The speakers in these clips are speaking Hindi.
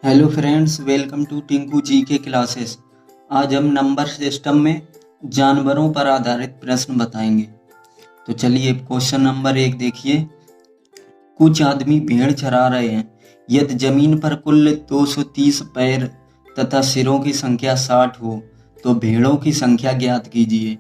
Hello friends, welcome to Tinku ji के क्लासेस। आज हम नंबर सिस्टम में जानवरों पर आधारित प्रश्न बताएंगे। तो चलिए क्वेश्चन नंबर 1 देखिए। कुछ आदमी भेड़ चरा रहे हैं। यदि जमीन पर कुल 230 पैर तथा सिरों की संख्या 60 हो तो भेड़ों की संख्या ज्ञात कीजिए।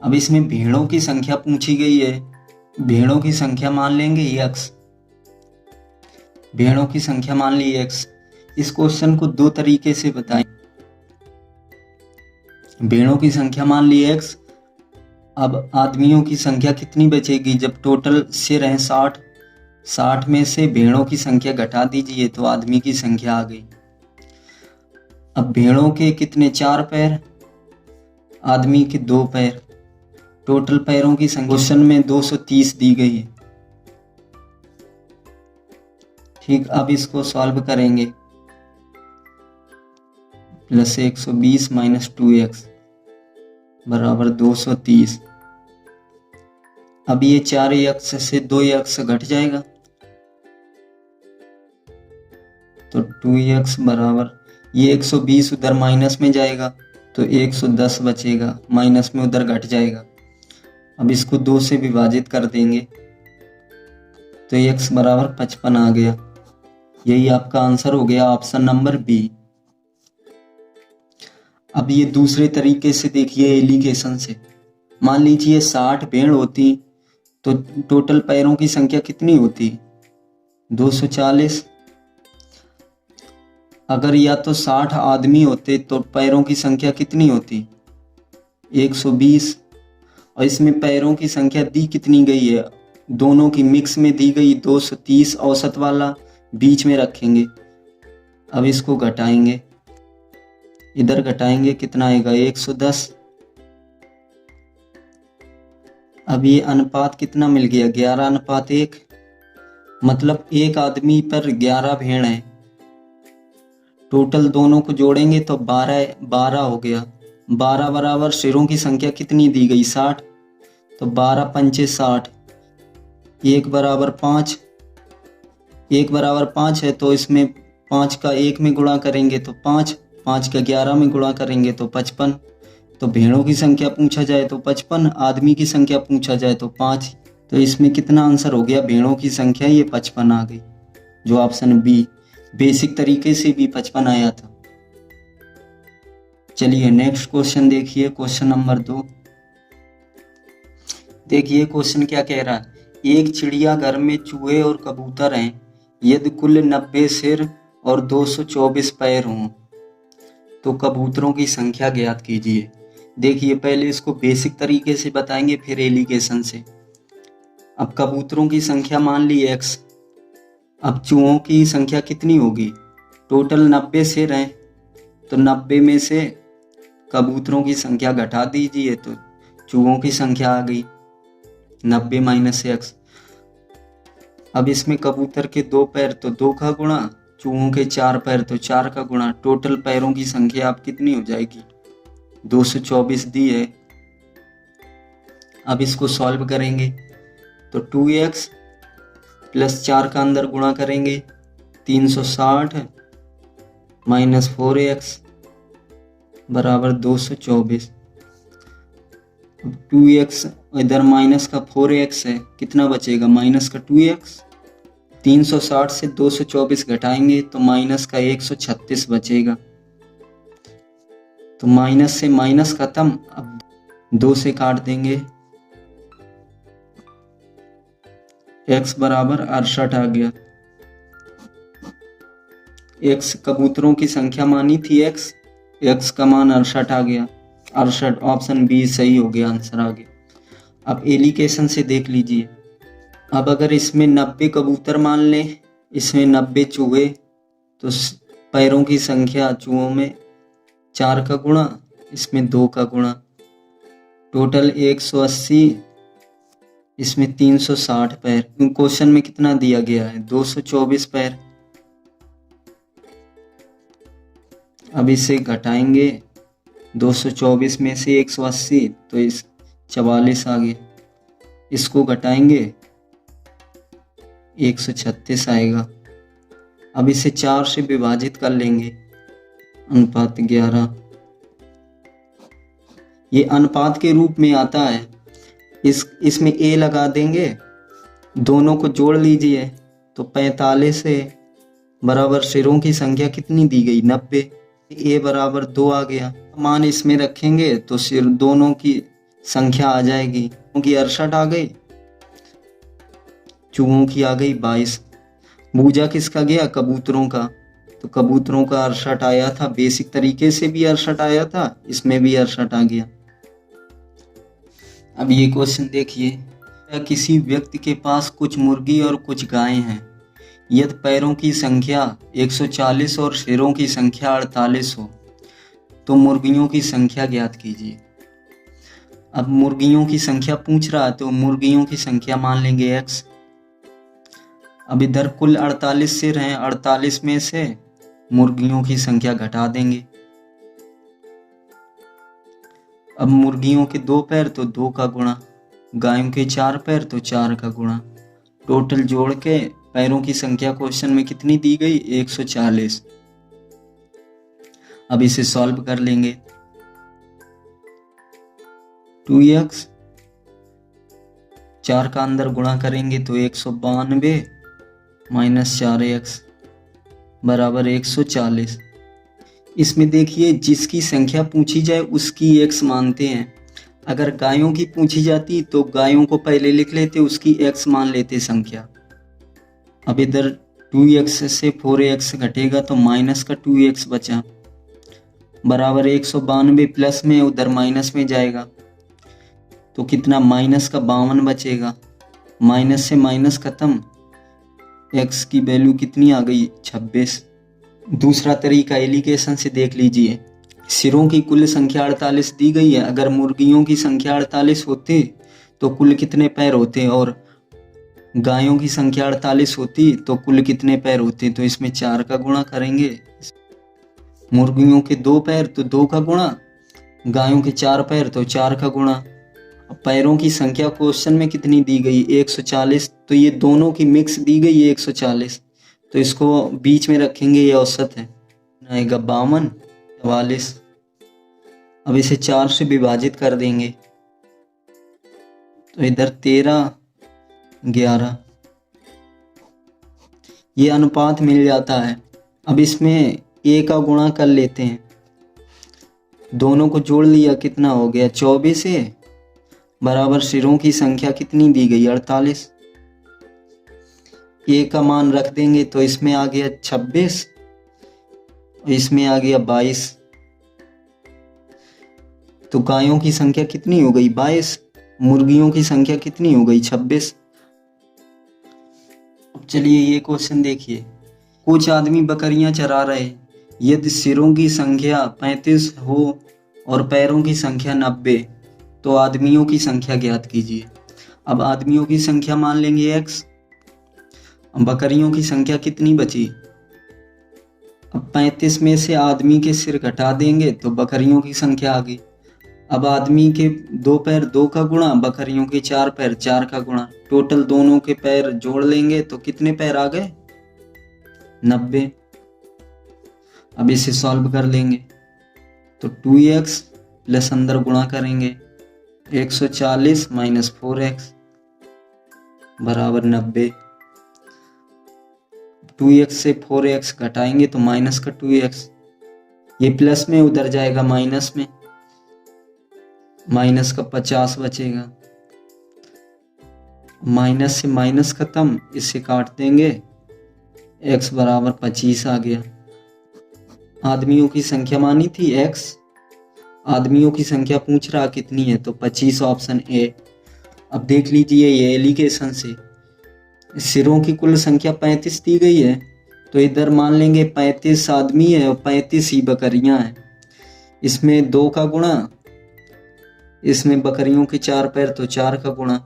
अब इसमें भेड़ों की संख्या पूछी गई है। भेड़ों की संख्या मान लेंगे x। भेड़ों की संख्या मान ली x। इस क्वेश्चन को दो तरीके से बताएं। भेड़ों की संख्या मान ली x। अब आदमियों की संख्या कितनी बचेगी? जब टोटल सिर हैं 60 में से भेड़ों की संख्या घटा दीजिए तो आदमी की संख्या आ गई। अब भेड़ों के कितने? 4 पैर, आदमी के 2 पैर। टोटल पैरों की संख्या क्वेश्चन में 230 दी गई है। ठीक, अब इसको सॉल्व करेंगे। प्लस 120 माइनस 2x बराबर 230। अब ये 4x से 2x घट जाएगा तो 2x बराबर ये 120 उधर माइनस में जाएगा तो 110 बचेगा, माइनस में उधर घट जाएगा। अब इसको 2 से विभाजित कर देंगे तो x बराबर 55 आ गया। यही आपका आंसर हो गया, ऑप्शन नंबर बी। अब ये दूसरे तरीके से देखिए एलिगेशन से। मान लीजिए 60 भेड़ होती तो टोटल पैरों की संख्या कितनी होती? 240। अगर या तो 60 आदमी होते तो पैरों की संख्या कितनी होती? 120। और इसमें पैरों की संख्या दी कितनी गई है? दोनों की मिक्स में दी गई 230, औसत वाला बीच में रखेंगे। अब इसको घटाएंगे, इधर घटाएंगे, कितना आएगा? 110। अब ये अनुपात कितना मिल गया? 11:1। मतलब एक आदमी पर 11 भेड़ है। टोटल दोनों को जोड़ेंगे तो 12 हो गया। 12 बराबर सिरों की संख्या कितनी दी गई? 60। तो 12 पंचे 60। 1 बराबर 5। 1 बराबर 5 है तो इसमें 5 का 1 में गुणा करेंगे तो 5, 5 का 11 में गुणा करेंगे तो 55। तो भेड़ों की संख्या पूछा जाए तो 55, आदमी की संख्या पूछा जाए तो 5। तो इसमें कितना आंसर हो गया? भेड़ों की संख्या ये 55 आ गई, जो ऑप्शन बी। बेसिक तरीके से भी 55 आया था। चलिए नेक्स्ट क्वेश्चन देखिए, क्वेश्चन नंबर 2। देखिए क्वेश्चन क्या कह रहा है। एक चिड़ियाघर में चूहे और कबूतर हैं। यदि कुल 90 सिर और 224 पैर हों तो कबूतरों की संख्या ज्ञात कीजिए। देखिए पहले इसको बेसिक तरीके से बताएंगे, फिर एलिगेशन से। अब कबूतरों की संख्या मान ली x। अब चूहों की संख्या कितनी होगी? टोटल 90 सिर हैं तो 90 में से कबूतरों की संख्या घटा दीजिए तो चूहों की संख्या आ गई 90 माइनस x। अब इसमें कबूतर के 2 पैर तो 2 का गुणा, चूहों के 4 पैर तो 4 का गुणा। टोटल पैरों की संख्या अब कितनी हो जाएगी? 224 दी है। अब इसको सॉल्व करेंगे तो 2x प्लस 4 का अंदर गुणा करेंगे 360 माइनस 4x बराबर 224। 2x इधर माइनस का 4x है, कितना बचेगा? माइनस का 2x। 360 से 224 घटाएंगे तो माइनस का 136 बचेगा। तो माइनस से माइनस खत्म, अब 2 से काट देंगे, x बराबर 68 आ गया। x कबूतरों की संख्या मानी थी x का मान 68 आ गया। 68, ऑप्शन बी सही हो गया, आंसर आ गया। अब एलिगेशन से देख लीजिए। अब अगर इसमें 90 कबूतर मान लें, इसमें 90 चूहे, तो पैरों की संख्या चूहों में 4 का गुणा, इसमें 2 का गुणा। टोटल 180, इसमें 360 पैर। क्वेश्चन में कितना दिया गया है? 224 पैर। अब इसे घटाएंगे, 224 में से 180 तो इस 44 आ गया। इसको घटाएंगे 136 आएगा। अब इसे 4 से विभाजित कर लेंगे, अनुपात 11। ये अनुपात के रूप में आता है। इसमें a लगा देंगे, दोनों को जोड़ लीजिए तो 45 है बराबर सिरों की संख्या कितनी दी गई, 90। a बराबर 2 आ गया। मान इसमें रखेंगे तो सिर दोनों की संख्या आ जाएगी। क्योंकि 68 आ गई, चूहों की आ गई 22। बूझा किसका गया, कबूतरों का। तो कबूतरों का 68 आया था, बेसिक तरीके से भी 68 आया था, इसमें भी 68 आ गया। अब ये क्वेश्चन देखिए, किसी व्यक्ति के पास कुछ मुर्गी और कुछ गायें हैं। यदि पैरों की संख्या 140 और सिरों की संख्या 48 हो तो मुर्गियों की संख्या ज्ञात कीजिए। अब मुर्गियों की संख्या पूछ रहा है तो मुर्गियों की संख्या मान लेंगे x। अब इधर कुल 48 सिर हैं, 48 में से मुर्गियों की संख्या घटा देंगे। अब मुर्गियों के 2 पैर तो 2 का गुणा, गायों के 4 पैर तो 4 का गुणा, टोटल जोड़ के पैरों की संख्या क्वेश्चन में कितनी दी गई, 140। अब इसे सॉल्व कर लेंगे। 2x 4 का अंदर गुणा करेंगे तो 192 माइनस 4x बराबर 140। इसमें देखिए जिसकी संख्या पूछी जाए उसकी x मानते हैं। अगर गायों की पूछी जाती तो गायों को पहले लिख लेते, उसकी x मान लेते संख्या। अब इधर 2x से 4x घटेगा तो माइनस का 2x बचा बराबर 192, प्लस में उधर माइनस में जाएगा तो कितना, माइनस का 52 बचेगा। माइनस से माइनस खत्म, x की वैल्यू कितनी आ गई, 26। दूसरा तरीका एलिगेशन से देख लीजिए। सिरों की कुल संख्या 48 दी गई है। अगर मुर्गियों की संख्या 48 होती तो कुल कितने पैर होते, और गायों की संख्या 48 होती तो कुल कितने पैर होते। तो इसमें 4 का गुणा करेंगे। मुर्गियों के 2 पैर तो 2 का गुणा, गायों के 4 पैर तो 4 का गुणा। पैरों की संख्या क्वेश्चन में कितनी दी गई, 140। तो ये दोनों की मिक्स दी गई है 140, तो इसको बीच में रखेंगे, ये औसत है, आएगा 52, 44। अब इसे 4 से विभाजित कर देंगे तो इधर 13, 11, ये अनुपात मिल जाता है। अब इसमें a का गुणा कर लेते हैं, दोनों को जोड़ लिया, कितना हो गया, 24 है बराबर सिरों की संख्या कितनी दी गई, 48। a का मान रख देंगे तो इसमें आ गया 26, इसमें आ गया 22। तो गायों की संख्या कितनी हो गई, 22। मुर्गियों की संख्या कितनी हो गई, 26। चलिए ये क्वेश्चन देखिए। कुछ आदमी बकरियां चरा रहे। यदि सिरों की संख्या 35 हो और पैरों की संख्या 90 तो आदमियों की संख्या ज्ञात कीजिए। अब आदमियों की संख्या मान लेंगे x। बकरियों की संख्या कितनी बची, अब 35 में से आदमी के सिर घटा देंगे तो बकरियों की संख्या आ गई। अब आदमी के 2 पैर 2 का गुणा, बकरियों के 4 पैर 4 का गुणा, टोटल दोनों के पैर जोड़ लेंगे तो कितने पैर आ गए, 90। अब इसे सॉल्व कर लेंगे तो 2x प्लस अंदर गुणा करेंगे 140 माइनस 4x बराबर 90। 2x से 4x घटाएंगे तो माइनस का 2x, ये प्लस में उधर जाएगा माइनस में, माइनस का 50 बचेगा। माइनस से माइनस खत्म, इससे काट देंगे, x बराबर 25 आ गया। आदमियों की संख्या मानी थी x, आदमियों की संख्या पूछ रहा कितनी है तो 25, ऑप्शन ए। अब देख लीजिए ये एलिगेशन से, सिरों की कुल संख्या 35 दी गई है तो इधर मान लेंगे 35 आदमी है और 35 ही बकरियां हैं। इसमें 2 का गुणा, इसमें बकरियों के 4 पैर तो 4 का गुणा,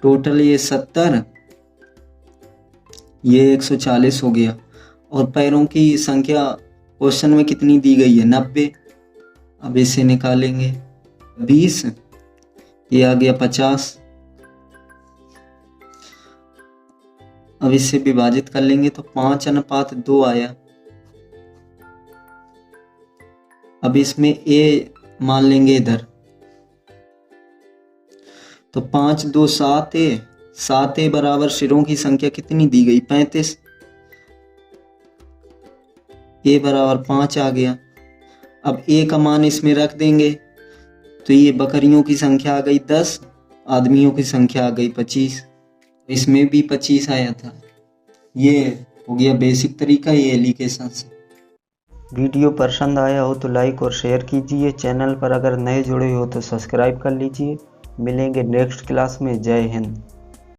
टोटल ये 70, ये 140 हो गया। और पैरों की संख्या क्वेश्चन में कितनी दी गई है, 90। अब इसे निकालेंगे, 20, ये आ गया 50। अब इससे विभाजित कर लेंगे तो 5:2 आया। अब इसमें a मान लेंगे इधर, तो 5 2 7a, 7a बराबर सिरों की संख्या कितनी दी गई 35, a बराबर 5 आ गया। अब a का मान इसमें रख देंगे तो ये बकरियों की संख्या आ गई 10, आदमियों की संख्या आ गई 25, इसमें भी 25 आया था। ये हो गया बेसिक तरीका ये एलिगेशन से। वीडियो पसंद आया हो तो लाइक और शेयर कीजिए। चैनल पर अगर नए जुड़े हो तो सब्सक्राइब कर लीजिए। मिलेंगे नेक्स्ट क्लास में। जय हिंद।